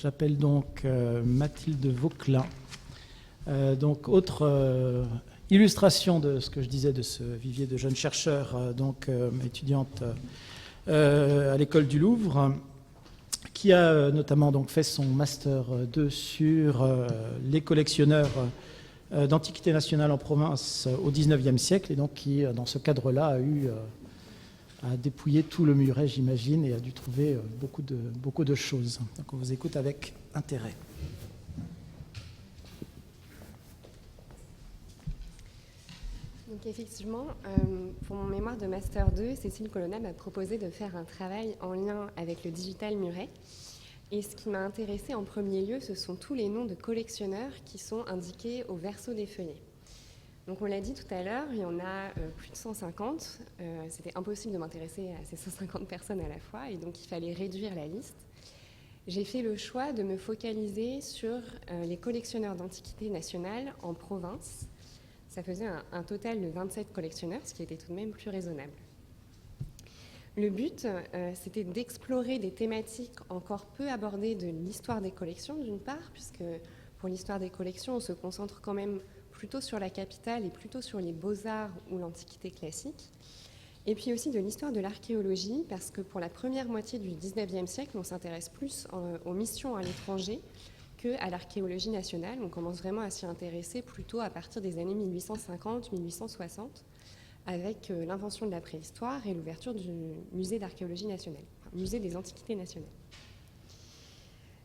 J'appelle donc Mathilde Vauquelin. Donc, autre illustration de ce que je disais de ce vivier de jeunes chercheurs, étudiante à l'école du Louvre, qui a notamment donc fait son master 2 sur les collectionneurs d'Antiquités nationales en province au XIXe siècle, et donc qui, dans ce cadre-là, a dépouillé tout le muret, j'imagine, et a dû trouver beaucoup de choses. Donc on vous écoute avec intérêt. Donc effectivement, pour mon mémoire de Master 2, Cécile Colonna m'a proposé de faire un travail en lien avec le digital muret. Et ce qui m'a intéressée en premier lieu, ce sont tous les noms de collectionneurs qui sont indiqués au verso des feuillets. Donc on l'a dit tout à l'heure, il y en a plus de 150. C'était impossible de m'intéresser à ces 150 personnes à la fois, et donc il fallait réduire la liste. J'ai fait le choix de me focaliser sur les collectionneurs d'antiquités nationales en province. Ça faisait un total de 27 collectionneurs, ce qui était tout de même plus raisonnable. Le but, c'était d'explorer des thématiques encore peu abordées de l'histoire des collections, d'une part, puisque pour l'histoire des collections, on se concentre quand même plutôt sur la capitale et plutôt sur les beaux-arts ou l'antiquité classique. Et puis aussi de l'histoire de l'archéologie, parce que pour la première moitié du XIXe siècle, on s'intéresse plus aux missions à l'étranger qu'à l'archéologie nationale. On commence vraiment à s'y intéresser plutôt à partir des années 1850-1860, avec l'invention de la préhistoire et l'ouverture du musée d'archéologie nationale, musée des antiquités nationales.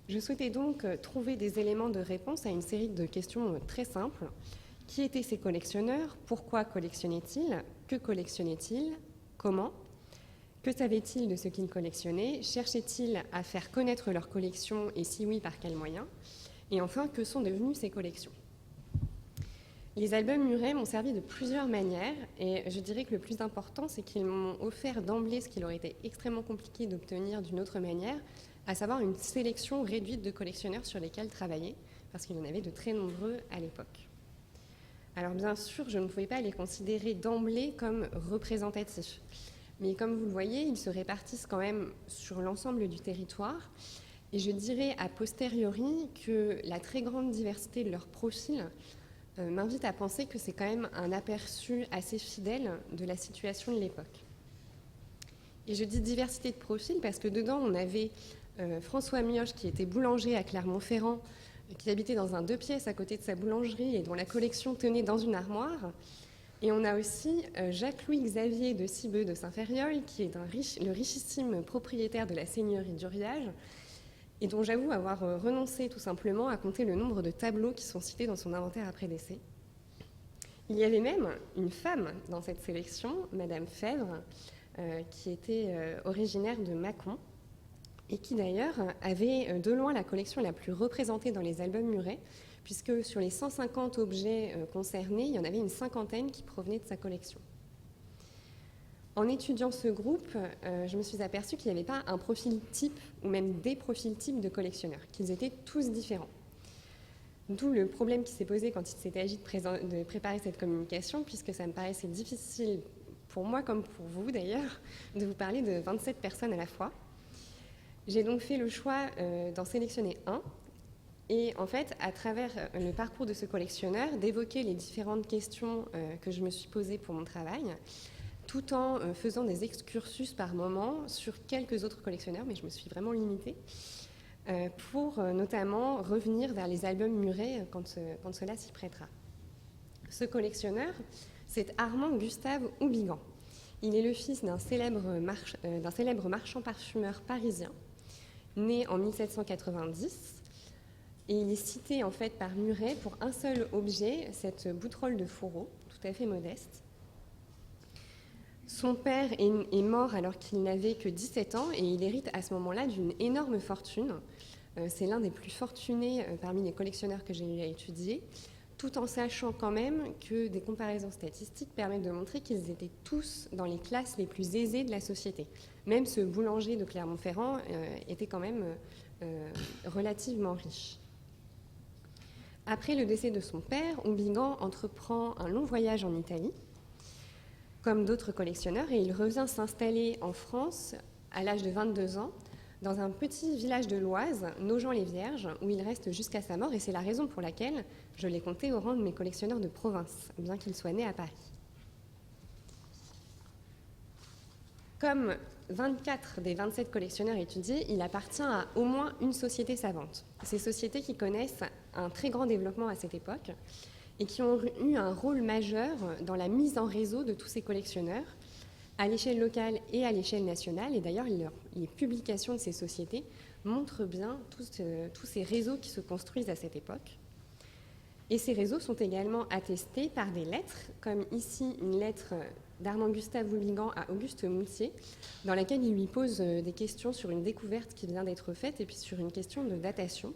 Je souhaitais donc trouver des éléments de réponse à une série de questions très simples. Qui étaient ces collectionneurs? Pourquoi collectionnaient-ils? Que collectionnaient-ils? Comment? Que savaient-ils de ce qu'ils collectionnaient? Cherchaient-ils à faire connaître leur collection et si oui, par quels moyens? Et enfin, que sont devenues ces collections? Les albums murets m'ont servi de plusieurs manières, et je dirais que le plus important, c'est qu'ils m'ont offert d'emblée ce qu'il aurait été extrêmement compliqué d'obtenir d'une autre manière, à savoir une sélection réduite de collectionneurs sur lesquels travailler, parce qu'il y en avait de très nombreux à l'époque. Alors bien sûr, je ne pouvais pas les considérer d'emblée comme représentatifs, mais comme vous le voyez, ils se répartissent quand même sur l'ensemble du territoire, et je dirais a posteriori que la très grande diversité de leurs profils m'invite à penser que c'est quand même un aperçu assez fidèle de la situation de l'époque. Et je dis diversité de profils parce que dedans, on avait François Mioche, qui était boulanger à Clermont-Ferrand, qui habitait dans un 2 pièces à côté de sa boulangerie et dont la collection tenait dans une armoire. Et on a aussi Jacques-Louis Xavier de Cibeux de Saint-Ferriol, qui est le richissime propriétaire de la seigneurie d'Uriage, et dont j'avoue avoir renoncé tout simplement à compter le nombre de tableaux qui sont cités dans son inventaire après décès. Il y avait même une femme dans cette sélection, Madame Fèvre, qui était originaire de Mâcon, et qui d'ailleurs avait de loin la collection la plus représentée dans les albums murets, puisque sur les 150 objets concernés, il y en avait une cinquantaine qui provenaient de sa collection. En étudiant ce groupe, je me suis aperçue qu'il n'y avait pas un profil type ou même des profils types de collectionneurs, qu'ils étaient tous différents. D'où le problème qui s'est posé quand il s'était agi de préparer cette communication, puisque ça me paraissait difficile, pour moi comme pour vous d'ailleurs, de vous parler de 27 personnes à la fois. J'ai donc fait le choix d'en sélectionner un, et en fait, à travers le parcours de ce collectionneur, d'évoquer les différentes questions que je me suis posées pour mon travail, tout en faisant des excursus par moment sur quelques autres collectionneurs, mais je me suis vraiment limitée, pour notamment revenir vers les albums murets quand cela s'y prêtera. Ce collectionneur, c'est Armand Gustave Houbigant. Il est le fils d'un célèbre marchand parfumeur parisien, né en 1790, et il est cité en fait par Muret pour un seul objet, cette bouterolle de fourreau, tout à fait modeste. Son père est mort alors qu'il n'avait que 17 ans et il hérite à ce moment-là d'une énorme fortune. C'est l'un des plus fortunés parmi les collectionneurs que j'ai eu à étudier, tout en sachant quand même que des comparaisons statistiques permettent de montrer qu'ils étaient tous dans les classes les plus aisées de la société. Même ce boulanger de Clermont-Ferrand était quand même relativement riche. Après le décès de son père, Houbigant entreprend un long voyage en Italie, comme d'autres collectionneurs, et il revient s'installer en France à l'âge de 22 ans dans un petit village de l'Oise, Nogent-les-Vierges, où il reste jusqu'à sa mort, et c'est la raison pour laquelle je l'ai compté au rang de mes collectionneurs de province, bien qu'il soit né à Paris. Comme 24 des 27 collectionneurs étudiés, il appartient à au moins une société savante. Ces sociétés qui connaissent un très grand développement à cette époque et qui ont eu un rôle majeur dans la mise en réseau de tous ces collectionneurs, à l'échelle locale et à l'échelle nationale. Et d'ailleurs, les publications de ces sociétés montrent bien tous ces réseaux qui se construisent à cette époque. Et ces réseaux sont également attestés par des lettres, comme ici une lettre d'Armand-Gustave Houlligand à Auguste Moutier, dans laquelle il lui pose des questions sur une découverte qui vient d'être faite et puis sur une question de datation.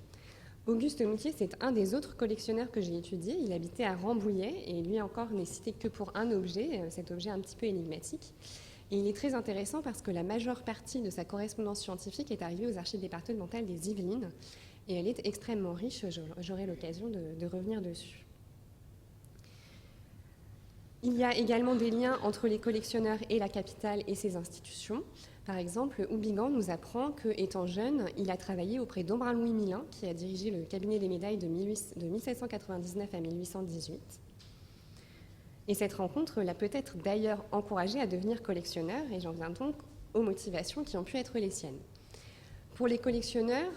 Auguste Moutier, c'est un des autres collectionneurs que j'ai étudié. Il habitait à Rambouillet et lui encore n'est cité que pour un objet, cet objet un petit peu énigmatique. Et il est très intéressant parce que la majeure partie de sa correspondance scientifique est arrivée aux archives départementales des Yvelines et elle est extrêmement riche, j'aurai l'occasion de revenir dessus. Il y a également des liens entre les collectionneurs et la capitale et ses institutions. Par exemple, Houlligand nous apprend qu'étant jeune, il a travaillé auprès d'Embrun-Louis Milin, qui a dirigé le cabinet des médailles de 1799 à 1818. Et cette rencontre l'a peut-être d'ailleurs encouragé à devenir collectionneur, et j'en viens donc aux motivations qui ont pu être les siennes. Pour les collectionneurs,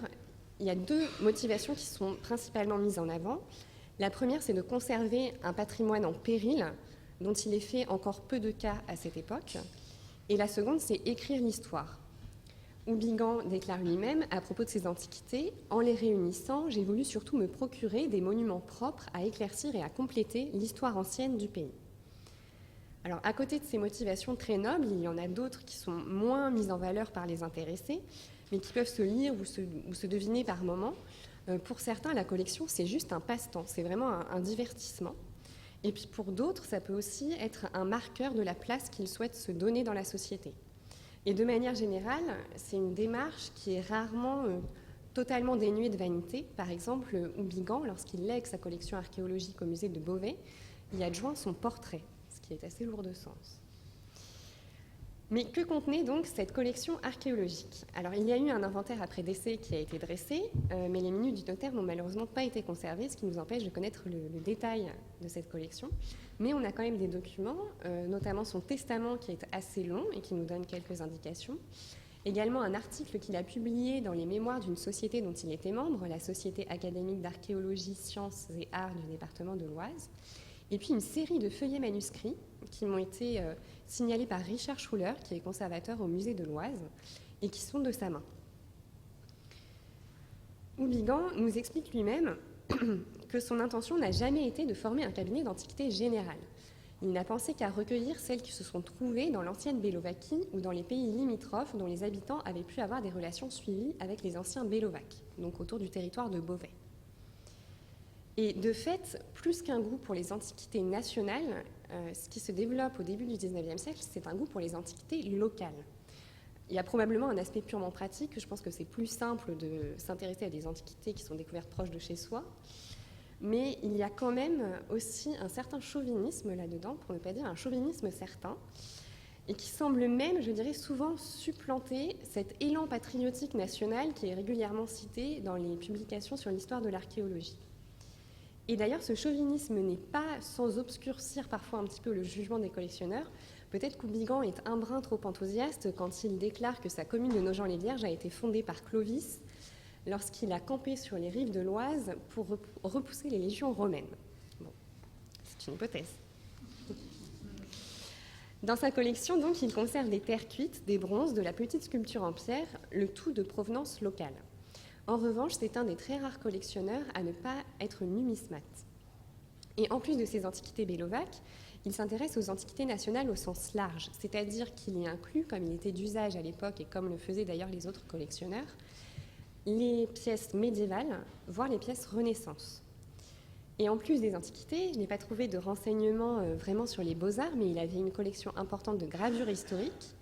il y a deux motivations qui sont principalement mises en avant. La première, c'est de conserver un patrimoine en péril, dont il est fait encore peu de cas à cette époque. Et la seconde, c'est écrire l'histoire. Houlligand déclare lui-même à propos de ces antiquités, en les réunissant, j'ai voulu surtout me procurer des monuments propres à éclaircir et à compléter l'histoire ancienne du pays. Alors, à côté de ces motivations très nobles, il y en a d'autres qui sont moins mises en valeur par les intéressés, mais qui peuvent se lire ou se deviner par moments. Pour certains, la collection, c'est juste un passe-temps, c'est vraiment un divertissement. Et puis pour d'autres, ça peut aussi être un marqueur de la place qu'ils souhaitent se donner dans la société. Et de manière générale, c'est une démarche qui est rarement totalement dénuée de vanité. Par exemple, Houlligand, lorsqu'il lègue sa collection archéologique au musée de Beauvais, y adjoint son portrait, ce qui est assez lourd de sens. Mais que contenait donc cette collection archéologique? Alors, il y a eu un inventaire après décès qui a été dressé, mais les minutes du notaire n'ont malheureusement pas été conservées, ce qui nous empêche de connaître le détail de cette collection. Mais on a quand même des documents, notamment son testament qui est assez long et qui nous donne quelques indications. Également un article qu'il a publié dans les mémoires d'une société dont il était membre, la Société académique d'archéologie, sciences et arts du département de l'Oise. Et puis une série de feuillets manuscrits qui m'ont été signalés par Richard Schuller, qui est conservateur au musée de l'Oise, et qui sont de sa main. Houlligand nous explique lui-même que son intention n'a jamais été de former un cabinet d'antiquité générale. Il n'a pensé qu'à recueillir celles qui se sont trouvées dans l'ancienne Bellovaquie ou dans les pays limitrophes dont les habitants avaient pu avoir des relations suivies avec les anciens Bellovaques, donc autour du territoire de Beauvais. Et de fait, plus qu'un goût pour les antiquités nationales, ce qui se développe au début du XIXe siècle, c'est un goût pour les antiquités locales. Il y a probablement un aspect purement pratique. Je pense que c'est plus simple de s'intéresser à des antiquités qui sont découvertes proches de chez soi. Mais il y a quand même aussi un certain chauvinisme là-dedans, pour ne pas dire un chauvinisme certain, et qui semble même, je dirais, souvent supplanter cet élan patriotique national qui est régulièrement cité dans les publications sur l'histoire de l'archéologie. Et d'ailleurs, ce chauvinisme n'est pas sans obscurcir parfois un petit peu le jugement des collectionneurs. Peut-être qu'Houlligand est un brin trop enthousiaste quand il déclare que sa commune de Nogent-les-Vierges a été fondée par Clovis lorsqu'il a campé sur les rives de l'Oise pour repousser les légions romaines. Bon, c'est une hypothèse. Dans sa collection, donc, il conserve des terres cuites, des bronzes, de la petite sculpture en pierre, le tout de provenance locale. En revanche, c'est un des très rares collectionneurs à ne pas être numismate. Et en plus de ces antiquités bellovaques, il s'intéresse aux antiquités nationales au sens large, c'est-à-dire qu'il y inclut, comme il était d'usage à l'époque et comme le faisaient d'ailleurs les autres collectionneurs, les pièces médiévales, voire les pièces Renaissance. Et en plus des antiquités, je n'ai pas trouvé de renseignements vraiment sur les beaux-arts, mais il avait une collection importante de gravures historiques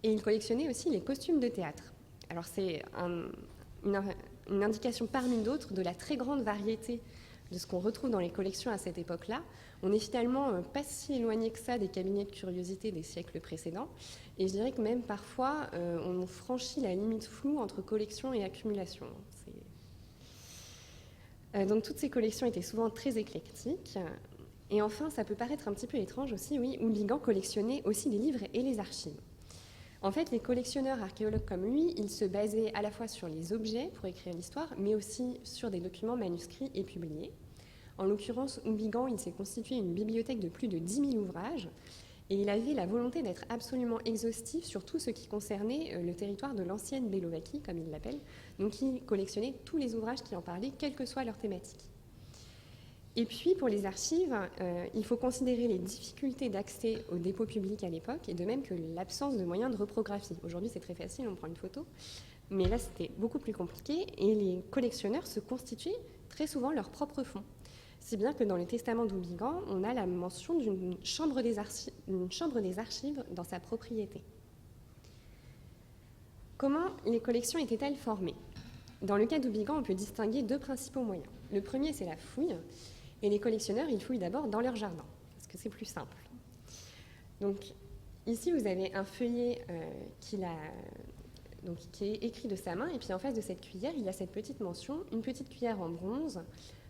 et il collectionnait aussi les costumes de théâtre. Alors c'est une indication parmi d'autres de la très grande variété de ce qu'on retrouve dans les collections à cette époque-là, on n'est finalement pas si éloigné que ça des cabinets de curiosité des siècles précédents. Et je dirais que même parfois, on franchit la limite floue entre collection et accumulation. Donc toutes ces collections étaient souvent très éclectiques. Et enfin, ça peut paraître un petit peu étrange aussi, oui, Houlbingan collectionnait aussi les livres et les archives. En fait, les collectionneurs archéologues comme lui, ils se basaient à la fois sur les objets pour écrire l'histoire, mais aussi sur des documents manuscrits et publiés. En l'occurrence, Houlbingan, il s'est constitué une bibliothèque de plus de 10 000 ouvrages, et il avait la volonté d'être absolument exhaustif sur tout ce qui concernait le territoire de l'ancienne Bélovaquie, comme il l'appelle. Donc il collectionnait tous les ouvrages qui en parlaient, quelle que soit leur thématique. Et puis, pour les archives, il faut considérer les difficultés d'accès aux dépôts publics à l'époque, et de même que l'absence de moyens de reprographie. Aujourd'hui, c'est très facile, on prend une photo, mais là, c'était beaucoup plus compliqué, et les collectionneurs se constituaient très souvent leur propre fonds. Si bien que dans le testament d'Houlbingan, on a la mention d'une chambre des archives dans sa propriété. Comment les collections étaient-elles formées? Dans le cas d'Houlbingan, on peut distinguer deux principaux moyens. Le premier, c'est la fouille. Et les collectionneurs, ils fouillent d'abord dans leur jardin, parce que c'est plus simple. Donc, ici, vous avez un feuillet qui est écrit de sa main, et puis en face de cette cuillère, il y a cette petite mention, une petite cuillère en bronze,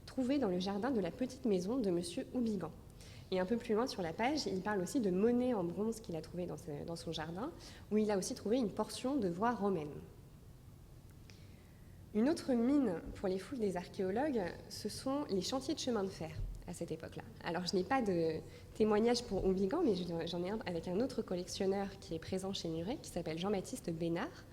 trouvée dans le jardin de la petite maison de M. Houlbingan. Et un peu plus loin sur la page, il parle aussi de monnaie en bronze qu'il a trouvée dans son jardin, où il a aussi trouvé une portion de voie romaine. Une autre mine pour les fouilles des archéologues, ce sont les chantiers de chemin de fer à cette époque-là. Alors, je n'ai pas de témoignage pour Houlbingan, mais j'en ai un avec un autre collectionneur qui est présent chez Muret, qui s'appelle Jean-Baptiste Bénard.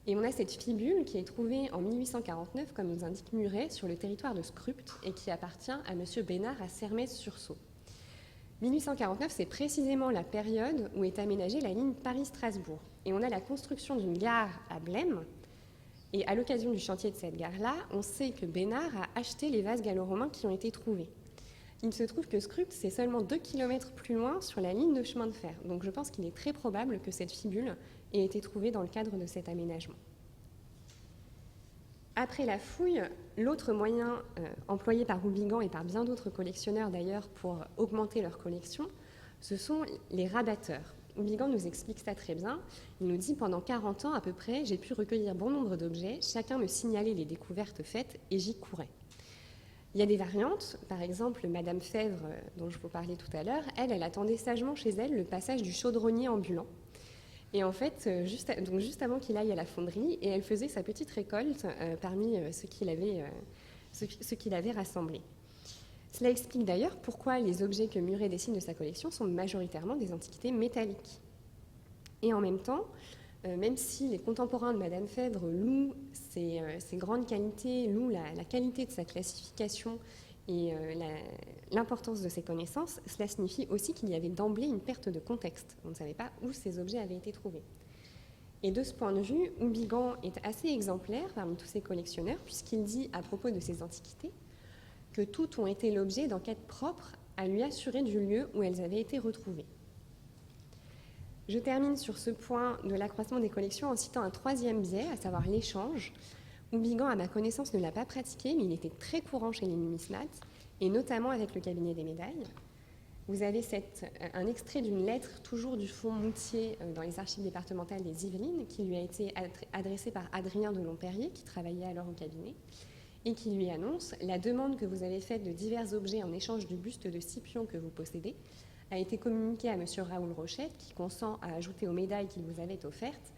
Et on a cette fibule qui est trouvée en 1849, comme nous indique Muret, sur le territoire de Scrupte, et qui appartient à M. Bénard à Sermez-sur-Saulx. 1849, c'est précisément la période où est aménagée la ligne Paris-Strasbourg. Et on a la construction d'une gare à Blême. Et à l'occasion du chantier de cette gare-là, on sait que Bénard a acheté les vases gallo-romains qui ont été trouvés. Il se trouve que Scrupte, c'est seulement 2 km plus loin sur la ligne de chemin de fer. Donc je pense qu'il est très probable que cette fibule ait été trouvée dans le cadre de cet aménagement. Après la fouille, l'autre moyen employé par Houlbingan et par bien d'autres collectionneurs d'ailleurs pour augmenter leur collection, ce sont les rabatteurs. Houlbingan nous explique ça très bien. Il nous dit « Pendant 40 ans à peu près, j'ai pu recueillir bon nombre d'objets, chacun me signalait les découvertes faites et j'y courais. » Il y a des variantes, par exemple Madame Fèvre, dont je vous parlais tout à l'heure, elle attendait sagement chez elle le passage du chaudronnier ambulant. Et en fait, juste avant qu'il aille à la fonderie, et elle faisait sa petite récolte parmi ce qu'il avait rassemblé. Cela explique d'ailleurs pourquoi les objets que Muret dessine de sa collection sont majoritairement des antiquités métalliques. Et en même temps, même si les contemporains de Madame Fèvre louent ses grandes qualités, louent la qualité de sa classification et l'importance de ses connaissances, cela signifie aussi qu'il y avait d'emblée une perte de contexte. On ne savait pas où ces objets avaient été trouvés. Et de ce point de vue, Houlbingan est assez exemplaire parmi tous ces collectionneurs, puisqu'il dit à propos de ces antiquités que toutes ont été l'objet d'enquêtes propres à lui assurer du lieu où elles avaient été retrouvées. Je termine sur ce point de l'accroissement des collections en citant un troisième biais, à savoir l'échange. Houlbingan, à ma connaissance, ne l'a pas pratiqué, mais il était très courant chez les numismates, et notamment avec le cabinet des médailles. Vous avez un extrait d'une lettre, toujours du fonds Moutier, dans les archives départementales des Yvelines, qui lui a été adressée par Adrien de Lomperrier, qui travaillait alors au cabinet, et qui lui annonce « La demande que vous avez faite de divers objets en échange du buste de Scipion que vous possédez a été communiquée à M. Raoul Rochette, qui consent à ajouter aux médailles qu'il vous avait offertes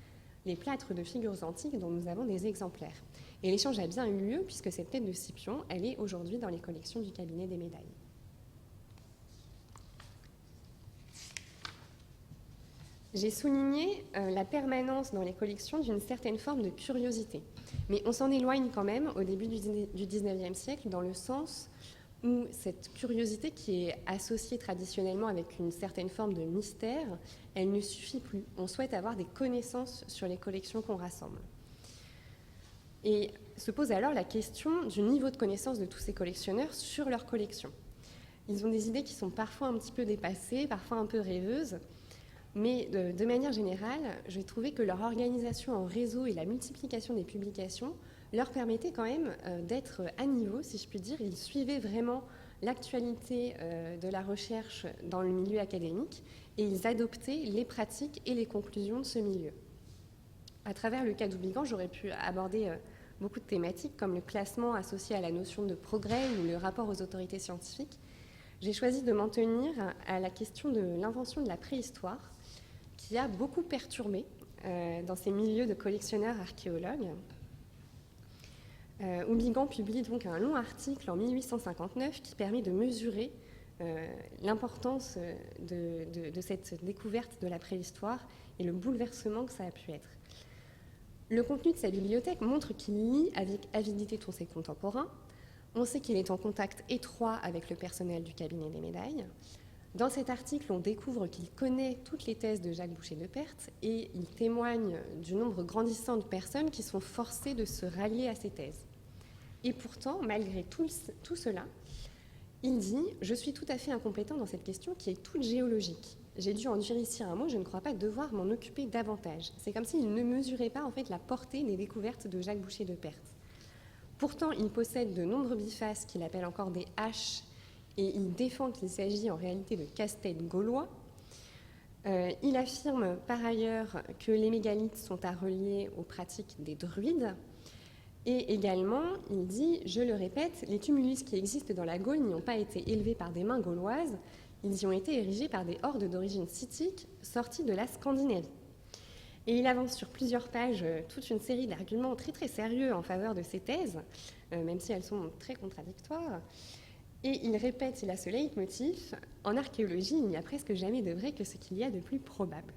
les plâtres de figures antiques dont nous avons des exemplaires. » Et l'échange a bien eu lieu, puisque cette tête de Scipion, elle est aujourd'hui dans les collections du cabinet des médailles. J'ai souligné la permanence dans les collections d'une certaine forme de curiosité. Mais on s'en éloigne quand même au début du XIXe siècle, dans le sens où cette curiosité qui est associée traditionnellement avec une certaine forme de mystère, elle ne suffit plus. On souhaite avoir des connaissances sur les collections qu'on rassemble. Et se pose alors la question du niveau de connaissance de tous ces collectionneurs sur leurs collections. Ils ont des idées qui sont parfois un petit peu dépassées, parfois un peu rêveuses, mais de manière générale, j'ai trouvé que leur organisation en réseau et la multiplication des publications leur permettait quand même d'être à niveau, si je puis dire. Ils suivaient vraiment l'actualité de la recherche dans le milieu académique et ils adoptaient les pratiques et les conclusions de ce milieu. À travers le cas d'Oubligan, j'aurais pu aborder beaucoup de thématiques comme le classement associé à la notion de progrès ou le rapport aux autorités scientifiques. J'ai choisi de m'en tenir à la question de l'invention de la préhistoire qui a beaucoup perturbé dans ces milieux de collectionneurs archéologues. Oubligan publie donc un long article en 1859 qui permet de mesurer l'importance de cette découverte de la préhistoire et le bouleversement que ça a pu être. Le contenu de sa bibliothèque montre qu'il lit avec avidité tous ses contemporains. On sait qu'il est en contact étroit avec le personnel du cabinet des médailles. Dans cet article, on découvre qu'il connaît toutes les thèses de Jacques Boucher de Perthes et il témoigne du nombre grandissant de personnes qui sont forcées de se rallier à ces thèses. Et pourtant, malgré tout cela, il dit « Je suis tout à fait incompétent dans cette question qui est toute géologique. J'ai dû en dire ici un mot, je ne crois pas devoir m'en occuper davantage. » C'est comme s'il ne mesurait pas en fait la portée des découvertes de Jacques Boucher de Perthes. Pourtant, il possède de nombreux bifaces qu'il appelle encore des haches et il défend qu'il s'agit en réalité de casse-tête gaulois. Il affirme par ailleurs que les mégalithes sont à relier aux pratiques des druides. Et également, il dit, je le répète, les tumulus qui existent dans la Gaule n'y ont pas été élevés par des mains gauloises, ils y ont été érigés par des hordes d'origine scythique sorties de la Scandinavie. Et il avance sur plusieurs pages toute une série d'arguments très très sérieux en faveur de ces thèses, même si elles sont très contradictoires. Et il répète, il a ce leitmotiv, en archéologie, il n'y a presque jamais de vrai que ce qu'il y a de plus probable.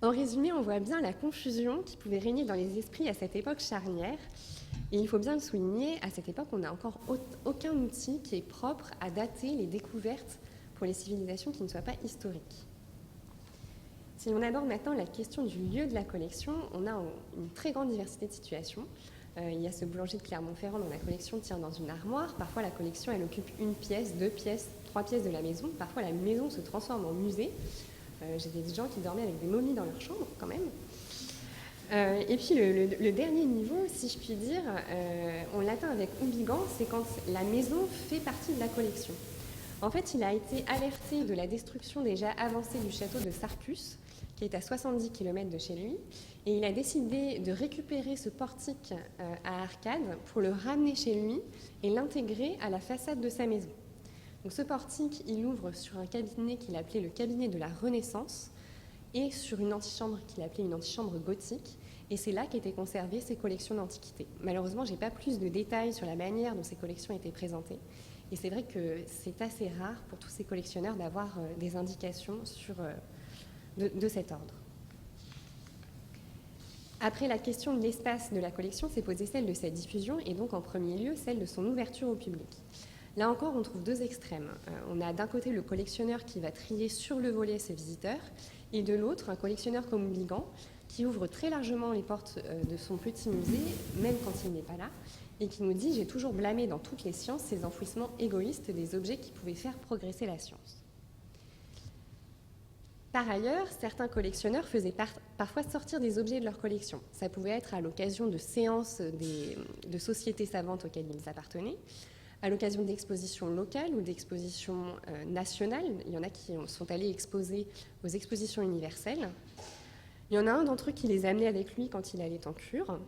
En résumé, on voit bien la confusion qui pouvait régner dans les esprits à cette époque charnière. Et il faut bien le souligner, à cette époque, on n'a encore aucun outil qui est propre à dater les découvertes pour les civilisations qui ne soient pas historiques. Si on aborde maintenant la question du lieu de la collection, on a une très grande diversité de situations. Il y a ce boulanger de Clermont-Ferrand dont la collection tient dans une armoire. Parfois, la collection, elle occupe 1 pièce, 2 pièces, 3 pièces de la maison. Parfois, la maison se transforme en musée. J'ai des gens qui dormaient avec des momies dans leur chambre, quand même. Et puis, le dernier niveau, si je puis dire, on l'atteint avec Oubligan, c'est quand la maison fait partie de la collection. En fait, il a été alerté de la destruction déjà avancée du château de Sarcus, qui est à 70 km de chez lui, et il a décidé de récupérer ce portique à arcade pour le ramener chez lui et l'intégrer à la façade de sa maison. Donc, ce portique, il ouvre sur un cabinet qu'il appelait le cabinet de la Renaissance et sur une antichambre qu'il appelait une antichambre gothique. Et c'est là qu'étaient conservées ses collections d'antiquités. Malheureusement, je n'ai pas plus de détails sur la manière dont ces collections étaient présentées. Et c'est vrai que c'est assez rare pour tous ces collectionneurs d'avoir des indications de cet ordre. Après la question de l'espace de la collection, s'est posée celle de sa diffusion et donc en premier lieu celle de son ouverture au public. Là encore, on trouve deux extrêmes. On a d'un côté le collectionneur qui va trier sur le volet ses visiteurs, et de l'autre, un collectionneur comme Oubligan, qui ouvre très largement les portes de son petit musée, même quand il n'est pas là, et qui nous dit « J'ai toujours blâmé dans toutes les sciences ces enfouissements égoïstes des objets qui pouvaient faire progresser la science ». Par ailleurs, certains collectionneurs faisaient parfois sortir des objets de leur collection. Ça pouvait être à l'occasion de séances de sociétés savantes auxquelles ils appartenaient, à l'occasion d'expositions locales ou d'expositions nationales. Il y en a qui sont allés exposer aux expositions universelles. Il y en a un d'entre eux qui les amenait avec lui quand il allait en cure.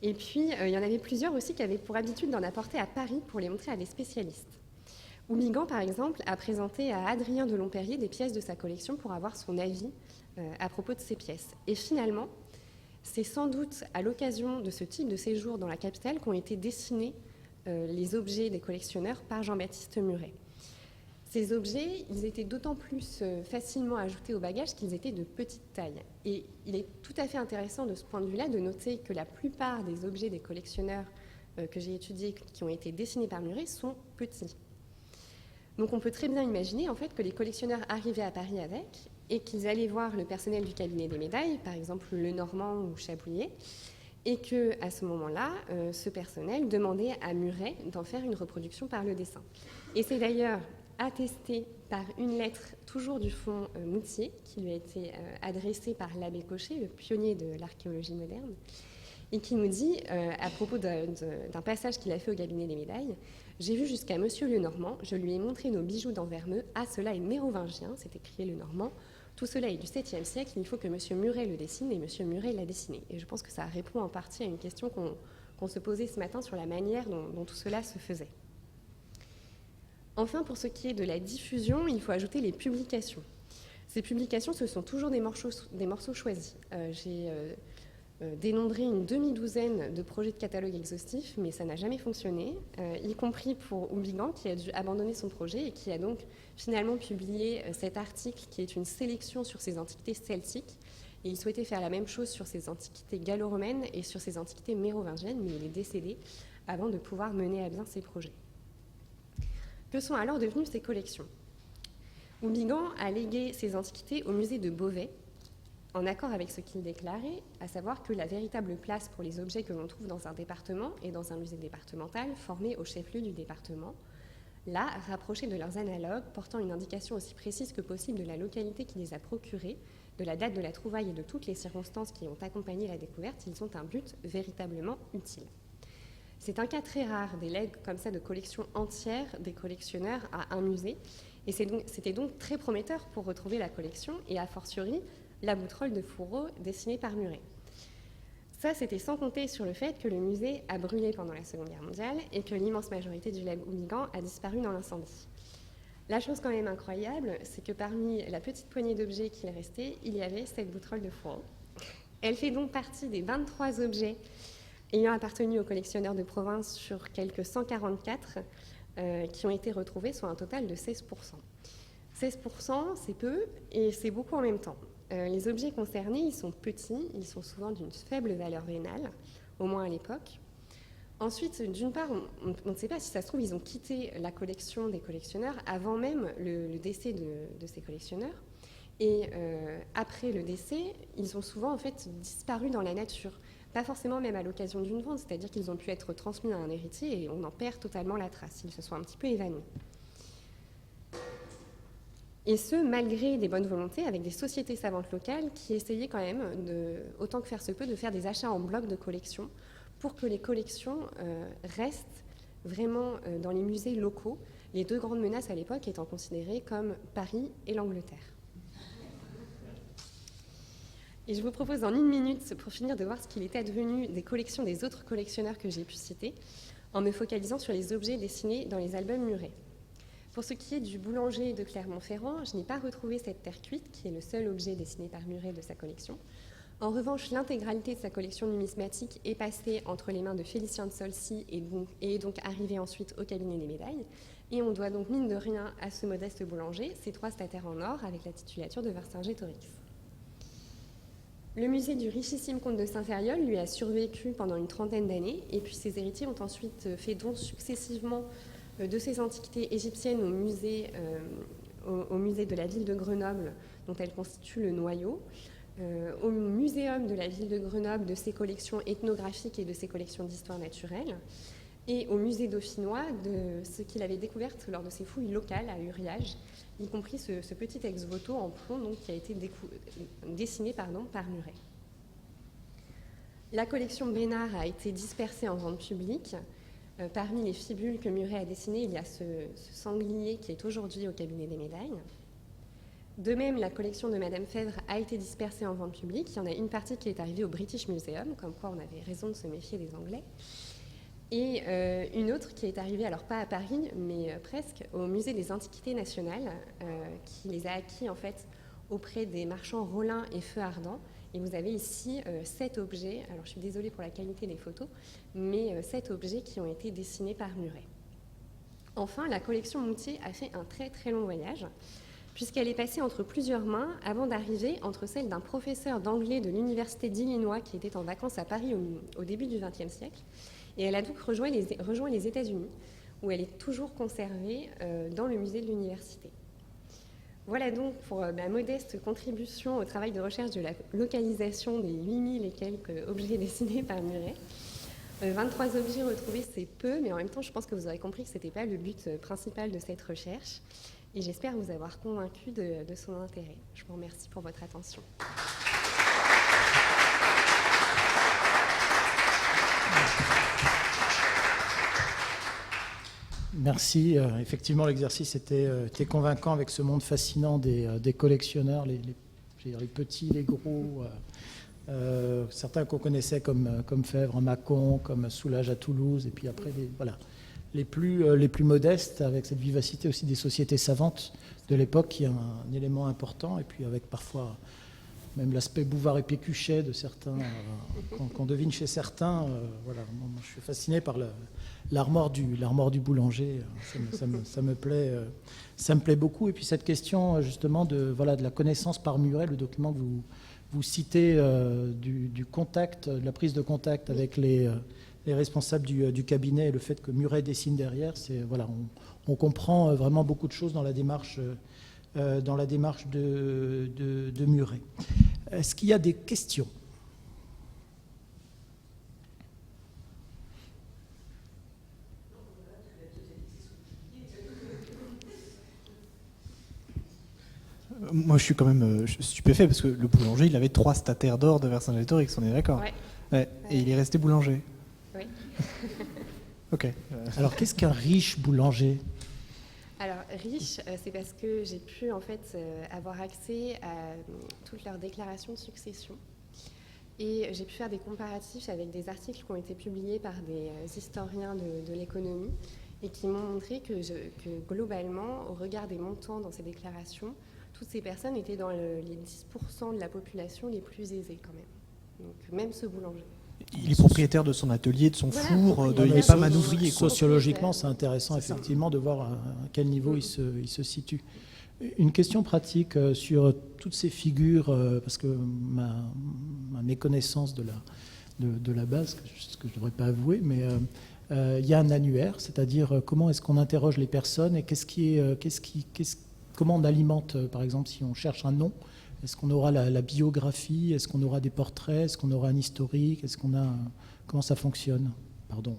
Et puis, il y en avait plusieurs aussi qui avaient pour habitude d'en apporter à Paris pour les montrer à des spécialistes. Oubligan, par exemple, a présenté à Adrien de Lomperrier des pièces de sa collection pour avoir son avis à propos de ces pièces. Et finalement, c'est sans doute à l'occasion de ce type de séjour dans la capitale qu'ont été dessinés les objets des collectionneurs par Jean-Baptiste Muret. Ces objets, ils étaient d'autant plus facilement ajoutés au bagage qu'ils étaient de petite taille. Et il est tout à fait intéressant de ce point de vue-là de noter que la plupart des objets des collectionneurs que j'ai étudiés, qui ont été dessinés par Muret, sont petits. Donc on peut très bien imaginer en fait que les collectionneurs arrivaient à Paris avec et qu'ils allaient voir le personnel du cabinet des médailles, par exemple Lenormand ou Chabouillet, et qu'à ce moment-là, ce personnel demandait à Muret d'en faire une reproduction par le dessin. Et c'est d'ailleurs attesté par une lettre, toujours du fonds Moutier, qui lui a été adressée par l'abbé Cochet, le pionnier de l'archéologie moderne. et qui nous dit, à propos d'un passage qu'il a fait au cabinet des médailles, « J'ai vu jusqu'à Monsieur Lenormand, je lui ai montré nos bijoux d'Anvermeux, ah, cela est mérovingien, c'est écrit Lenormand, tout cela est du 7e siècle, il faut que Monsieur Muret le dessine, et Monsieur Muret l'a dessiné. » Et je pense que ça répond en partie à une question qu'on se posait ce matin sur la manière dont tout cela se faisait. Enfin, pour ce qui est de la diffusion, il faut ajouter les publications. Ces publications, ce sont toujours des morceaux choisis. J'ai dénombré une demi-douzaine de projets de catalogue exhaustifs, mais ça n'a jamais fonctionné, y compris pour Houbigan, qui a dû abandonner son projet et qui a donc finalement publié cet article qui est une sélection sur ces antiquités celtiques. Et il souhaitait faire la même chose sur ces antiquités gallo-romaines et sur ces antiquités mérovingiennes, mais il est décédé avant de pouvoir mener à bien ses projets. Que sont alors devenues ces collections ? Houbigan a légué ces antiquités au musée de Beauvais, en accord avec ce qu'il déclarait, à savoir que la véritable place pour les objets que l'on trouve dans un département et dans un musée départemental formé au chef-lieu du département, là, rapprochés de leurs analogues, portant une indication aussi précise que possible de la localité qui les a procurés, de la date de la trouvaille et de toutes les circonstances qui ont accompagné la découverte, ils ont un but véritablement utile. C'est un cas très rare des legs comme ça de collections entières des collectionneurs à un musée, et c'était donc très prometteur pour retrouver la collection, et a fortiori la boutrolle de Fourreau dessinée par Muret. Ça, c'était sans compter sur le fait que le musée a brûlé pendant la Seconde Guerre mondiale et que l'immense majorité du leg Houbigan a disparu dans l'incendie. La chose quand même incroyable, c'est que parmi la petite poignée d'objets qu'il restait, il y avait cette boutrolle de Fourreau. Elle fait donc partie des 23 objets ayant appartenu aux collectionneurs de province sur quelques 144 qui ont été retrouvés, soit un total de 16%. 16%, c'est peu et c'est beaucoup en même temps. Les objets concernés, ils sont petits, ils sont souvent d'une faible valeur vénale, au moins à l'époque. Ensuite, d'une part, on ne sait pas si ça se trouve, ils ont quitté la collection des collectionneurs avant même le décès de ces collectionneurs. Et après le décès, ils ont souvent en fait disparu dans la nature. Pas forcément même à l'occasion d'une vente, c'est-à-dire qu'ils ont pu être transmis à un héritier et on en perd totalement la trace. Ils se sont un petit peu évanouis. Et ce, malgré des bonnes volontés, avec des sociétés savantes locales qui essayaient quand même, autant que faire se peut, de faire des achats en bloc de collections pour que les collections restent vraiment dans les musées locaux, les deux grandes menaces à l'époque étant considérées comme Paris et l'Angleterre. Et je vous propose en une minute, pour finir, de voir ce qu'il est advenu des collections des autres collectionneurs que j'ai pu citer, en me focalisant sur les objets dessinés dans les albums Muret. Pour ce qui est du boulanger de Clermont-Ferrand, je n'ai pas retrouvé cette terre cuite, qui est le seul objet dessiné par Muret de sa collection. En revanche, l'intégralité de sa collection numismatique est passée entre les mains de Félicien de Solcy et est donc arrivée ensuite au cabinet des médailles. Et on doit donc, mine de rien, à ce modeste boulanger, ces 3 statères en or avec la titulature de Vercingétorix. Le musée du richissime comte de Saint-Ferriol lui a survécu pendant une 30aine d'années, et puis ses héritiers ont ensuite fait don successivement de ces antiquités égyptiennes au musée de la ville de Grenoble, dont elle constitue le noyau, au muséum de la ville de Grenoble de ses collections ethnographiques et de ses collections d'histoire naturelle, et au musée dauphinois de ce qu'il avait découvert lors de ses fouilles locales à Uriage, y compris ce petit ex-voto en plomb donc, qui a été dessiné par Muret. La collection Bénard a été dispersée en vente publique. Parmi les fibules que Muret a dessinées, il y a ce sanglier qui est aujourd'hui au cabinet des médailles. De même, la collection de Madame Fèvre a été dispersée en vente publique. Il y en a une partie qui est arrivée au British Museum, comme quoi on avait raison de se méfier des Anglais. Et une autre qui est arrivée, alors pas à Paris, mais presque, au Musée des Antiquités Nationales, qui les a acquis en fait auprès des marchands Rollin et Feu Ardent. Et vous avez ici 7 objets, alors je suis désolée pour la qualité des photos, mais 7 objets qui ont été dessinés par Muret. Enfin, la collection Moutier a fait un très très long voyage, puisqu'elle est passée entre plusieurs mains avant d'arriver entre celle d'un professeur d'anglais de l'université d'Illinois qui était en vacances à Paris au début du XXe siècle. Et elle a donc rejoint les États-Unis, où elle est toujours conservée dans le musée de l'université. Voilà donc pour ma modeste contribution au travail de recherche de la localisation des 8000 et quelques objets dessinés par Muret. 23 objets retrouvés, c'est peu, mais en même temps, je pense que vous aurez compris que ce n'était pas le but principal de cette recherche. Et j'espère vous avoir convaincu de son intérêt. Je vous remercie pour votre attention. Merci. Effectivement, l'exercice était convaincant avec ce monde fascinant des collectionneurs, je veux dire, les petits, les gros, certains qu'on connaissait comme Fèvre à Mâcon, comme Soulages à Toulouse, et puis après les plus modestes, avec cette vivacité aussi des sociétés savantes de l'époque, qui est un élément important, et puis avec parfois même l'aspect Bouvard et Pécuchet de certains, qu'on devine chez certains. Voilà, moi, je suis fasciné par l'armoire du boulanger. Ça me plaît beaucoup. Et puis cette question justement de la connaissance par Muret, le document que vous citez du contact, de la prise de contact avec les responsables du cabinet, et le fait que Muret dessine derrière, on comprend vraiment beaucoup de choses dans la démarche de Muret. Est-ce qu'il y a des questions ? Moi, je suis quand même stupéfait parce que le boulanger, il avait 3 stataires d'or de Vercingétorix, on est d'accord ? Ouais. Et il est resté boulanger. Oui. Ok. Alors, qu'est-ce qu'un riche boulanger ? Alors, riche, c'est parce que j'ai pu en fait avoir accès à toutes leurs déclarations de succession. Et j'ai pu faire des comparatifs avec des articles qui ont été publiés par des historiens de l'économie et qui m'ont montré que globalement, au regard des montants dans ces déclarations, toutes ces personnes étaient dans les 10% de la population les plus aisées quand même. Donc même ce boulanger. Il est propriétaire de son atelier, de son four, il n'est pas manouvrier. Sociologiquement, c'est intéressant effectivement de voir à quel niveau il se situe. Une question pratique sur toutes ces figures, parce que ma méconnaissance de la base, ce que je ne devrais pas avouer, mais il y a un annuaire, c'est-à-dire comment est-ce qu'on interroge les personnes et comment on alimente, par exemple, si on cherche un nom. Est-ce qu'on aura la biographie ? Est-ce qu'on aura des portraits ? Est-ce qu'on aura un historique ? Comment ça fonctionne ? Pardon.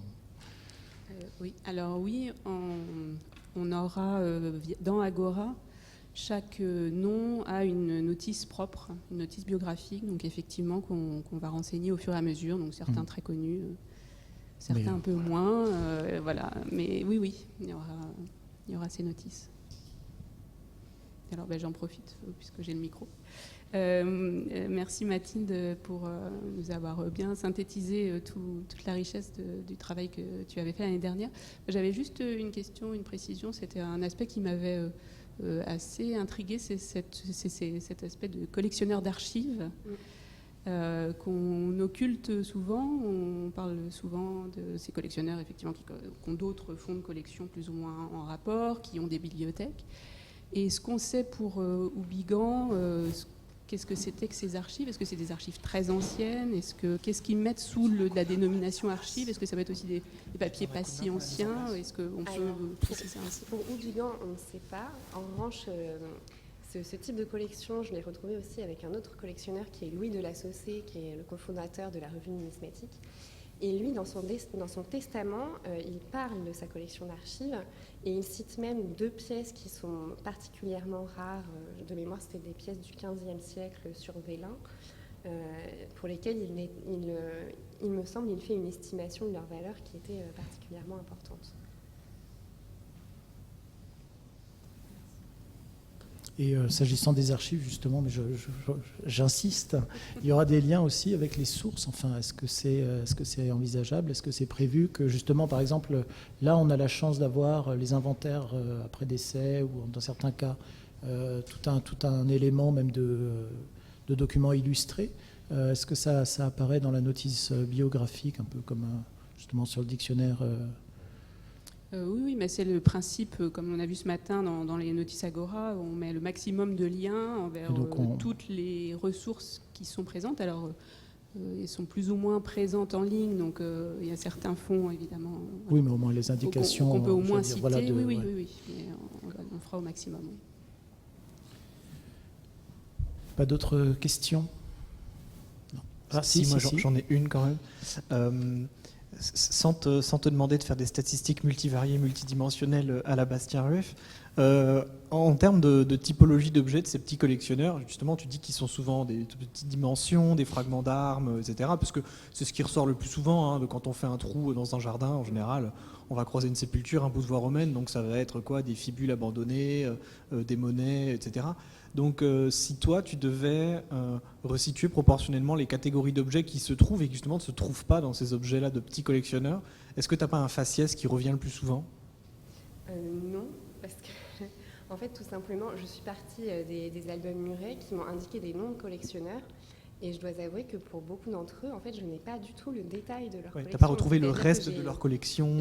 Oui, alors oui, on aura dans Agora, chaque nom a une notice propre, une notice biographique, donc effectivement qu'on va renseigner au fur et à mesure, donc certains très connus, certains un peu moins, voilà. Mais oui, il y aura ces notices. Alors j'en profite puisque j'ai le micro. Merci Mathilde pour nous avoir bien synthétisé toute la richesse du travail que tu avais fait l'année dernière. J'avais juste une question, une précision. C'était un aspect qui m'avait assez intriguée, c'est cet aspect de collectionneur d'archives qu'on occulte souvent. On parle souvent de ces collectionneurs effectivement qui ont d'autres fonds de collection plus ou moins en rapport, qui ont des bibliothèques. Et ce qu'on sait pour Houbigant, qu'est-ce que c'était que ces archives ? Est-ce que c'est des archives très anciennes ? Qu'est-ce qu'ils mettent sous la dénomination archive ? Est-ce que ça va être aussi des papiers pas si anciens ? Est-ce qu'on peut préciser ainsi ? Pour Houbigant, on ne sait pas. En revanche, ce type de collection, je l'ai retrouvé aussi avec un autre collectionneur qui est Louis de la Saussée, qui est le cofondateur de la revue numismatique. Et lui, dans son testament, il parle de sa collection d'archives et il cite même 2 pièces qui sont particulièrement rares. De mémoire, c'était des pièces du XVe siècle sur vélin, pour lesquelles il me semble, il fait une estimation de leur valeur qui était particulièrement importante. Et s'agissant des archives, justement, mais j'insiste, il y aura des liens aussi avec les sources. Enfin, est-ce que c'est envisageable ? Est-ce que c'est prévu que, justement, par exemple, là, on a la chance d'avoir les inventaires après décès ou, dans certains cas, tout un élément même de documents illustrés. Est-ce que ça apparaît dans la notice biographique, un peu comme justement sur le dictionnaire Oui, mais c'est le principe, comme on a vu ce matin dans les notices Agora, on met le maximum de liens envers toutes les ressources qui sont présentes. Alors, elles sont plus ou moins présentes en ligne, donc il y a certains fonds, évidemment. Oui, mais au moins les indications. Qu'on peut au moins citer, voilà, oui. Mais on fera au maximum. Pas d'autres questions ? Non. Moi j'en ai une quand même. Sans te demander de faire des statistiques multivariées, multidimensionnelles à la Bastien Rueff, en termes de typologie d'objets de ces petits collectionneurs, justement, tu dis qu'ils sont souvent des petites dimensions, des fragments d'armes, etc. Parce que c'est ce qui ressort le plus souvent, hein, de quand on fait un trou dans un jardin, en général, on va croiser une sépulture, un bout de voie romaine, donc ça va être quoi, des fibules abandonnées, des monnaies, etc. Donc si toi, tu devais resituer proportionnellement les catégories d'objets qui se trouvent et qui justement ne se trouvent pas dans ces objets-là de petits collectionneurs, est-ce que tu n'as pas un faciès qui revient le plus souvent ? Non, parce que, en fait, tout simplement, je suis partie des albums Muret qui m'ont indiqué des noms de collectionneurs. Et je dois avouer que pour beaucoup d'entre eux, en fait, je n'ai pas du tout le détail de leur collection. Tu n'as pas retrouvé le reste de leur collection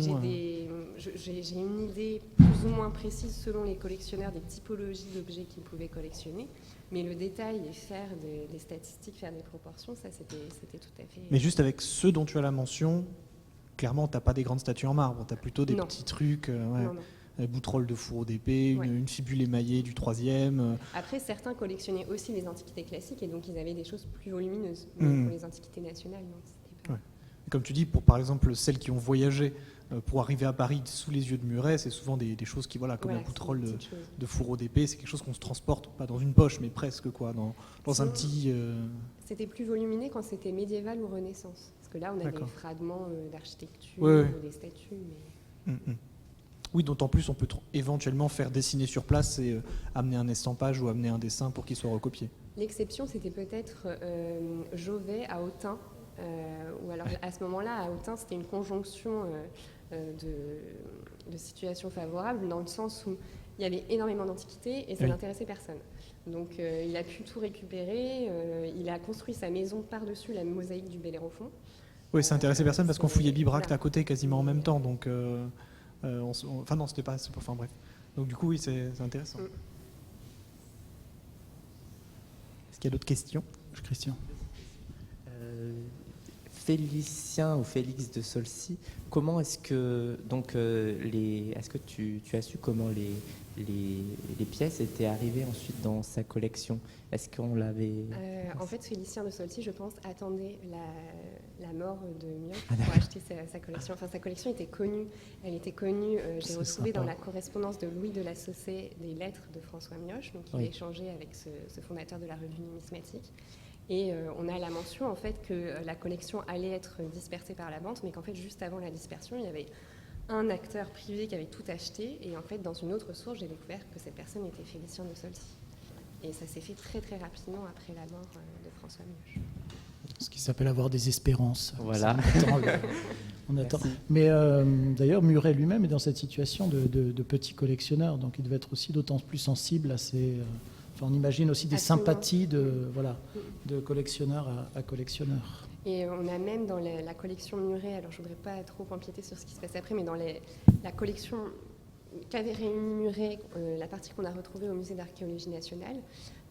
J'ai une idée plus ou moins précise selon les collectionneurs des typologies d'objets qu'ils pouvaient collectionner. Mais le détail et faire des statistiques, faire des proportions, ça, c'était tout à fait... Mais juste avec ceux dont tu as la mention, clairement, tu n'as pas des grandes statues en marbre. Tu as plutôt des petits trucs... Non. Boutrolle de fourreau d'épée, une fibule émaillée du 3e. Après, certains collectionnaient aussi les antiquités classiques et donc ils avaient des choses plus volumineuses. Mais pour les antiquités nationales, non, c'était pas... Comme tu dis, pour par exemple celles qui ont voyagé pour arriver à Paris sous les yeux de Muret, c'est souvent des choses qui, comme la boutrolle de fourreau d'épée, c'est quelque chose qu'on se transporte, pas dans une poche, mais presque dans un petit... C'était plus volumineux quand c'était médiéval ou Renaissance. Parce que là, on a des fragments d'architecture ou des statues. Mais... Oui, dont en plus on peut éventuellement faire dessiner sur place et amener un estampage ou amener un dessin pour qu'il soit recopié. L'exception, c'était peut-être Jovet à Autun. Ou alors à ce moment-là, à Autun, c'était une conjonction de situations favorables dans le sens où il y avait énormément d'antiquités et ça n'intéressait personne. Donc il a pu tout récupérer. Il a construit sa maison par-dessus la mosaïque du Bellérophon. Oui, ça intéressait personne parce qu'on fouillait Bibracte à côté quasiment en même temps. Donc... enfin non, c'était pas... Enfin bref. Donc du coup, oui, c'est intéressant. Est-ce qu'il y a d'autres questions ? Christian. Félicien ou Félix de Saulcy, comment est-ce que est-ce que tu as su comment les pièces étaient arrivées ensuite dans sa collection ? Est-ce qu'on l'avait... En fait, Félicien de Saulcy, je pense, attendait la mort de Mioch pour acheter sa collection. Enfin, sa collection était connue. Elle était connue. J'ai retrouvé dans la correspondance de Louis de la Saussée des lettres de François Mioch. Donc, il a échangé avec ce fondateur de la revue numismatique. Et on a la mention en fait que la collection allait être dispersée par la vente, mais qu'en fait juste avant la dispersion, il y avait un acteur privé qui avait tout acheté. Et en fait, dans une autre source, j'ai découvert que cette personne était Félicien de Saulcy. Et ça s'est fait très très rapidement après la mort de François Mioch. Ce qui s'appelle avoir des espérances. Voilà. On attend. Mais d'ailleurs, Muret lui-même est dans cette situation de petit collectionneur, donc il devait être aussi d'autant plus sensible à ces... on imagine aussi des sympathies de collectionneur à collectionneur. Et on a même dans la collection Muret, alors je ne voudrais pas trop empiéter sur ce qui se passe après, mais dans la collection qu'avait réunie Muret, la partie qu'on a retrouvée au musée d'archéologie nationale,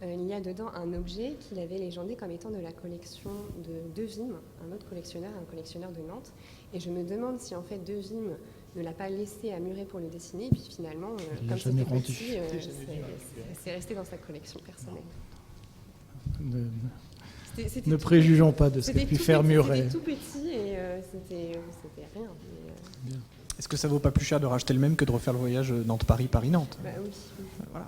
il y a dedans un objet qu'il avait légendé comme étant de la collection de Devime, un autre collectionneur, un collectionneur de Nantes. Et je me demande si en fait Devime ne l'a pas laissé à Muret pour le dessiner, et puis finalement, comme c'était petit, c'est resté dans sa collection personnelle. Ne préjugeons pas de ce qu'a pu faire Muret. C'était tout petit et c'était rien. Mais, Est-ce que ça vaut pas plus cher de racheter le même que de refaire le voyage Nantes-Paris, Paris-Nantes ? Oui. Voilà.